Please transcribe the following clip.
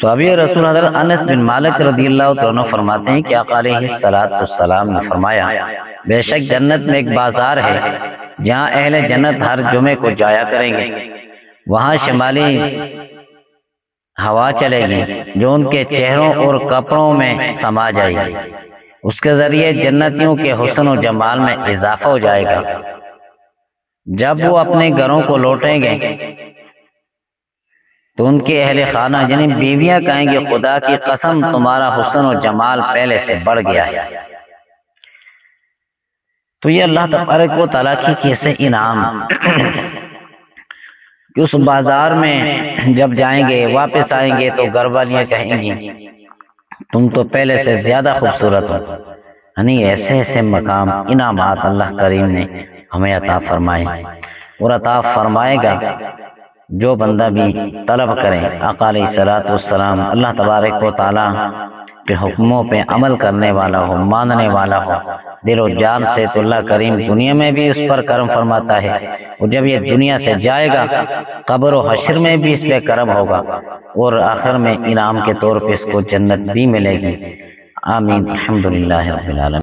صحابی رسول حضرت انس بن مالک رضی اللہ عنہ فرماتے ہیں کہ آقا علیہ السلام نے فرمایا بے شک جنت میں ایک بازار ہے جہاں اہل جنت ہر جمعے کو جایا کریں گے، وہاں شمالی ہوا چلے گی جو ان کے چہروں اور کپڑوں میں سما جائے گی، اس کے ذریعے جنتیوں کے حسن و جمال میں اضافہ ہو جائے گا۔ جب وہ اپنے گھروں کو لوٹیں گے تو ان کے اہل خانہ یعنی بیویاں کہیں گے خدا کی قسم تمہارا حسن و جمال پہلے سے بڑھ گیا ہے۔ تو یہ اللہ تبارک و تعالیٰ کی کیسے انعام کہ اس بازار میں جب جائیں گے واپس آئیں گے تو گھر والیاں کہیں گی تم تو پہلے سے زیادہ خوبصورت ہو۔ یعنی ایسے ایسے مقام انعامات اللہ کریم نے ہمیں عطا فرمائے اور عطا فرمائے گا جو بندہ بھی طلب کرے۔ آقا علیہ السلام اللہ تبارک و تعالیٰ کے حکموں پہ عمل کرنے والا ہو، ماننے والا ہو دل و جان سے، تو اللہ کریم دنیا میں بھی اس پر کرم فرماتا ہے، اور جب یہ دنیا سے جائے گا قبر و حشر میں بھی اس پہ کرم ہوگا، اور آخر میں انعام کے طور پہ اس کو جنت بھی ملے گی۔ آمین، الحمدللہ رب العالمین۔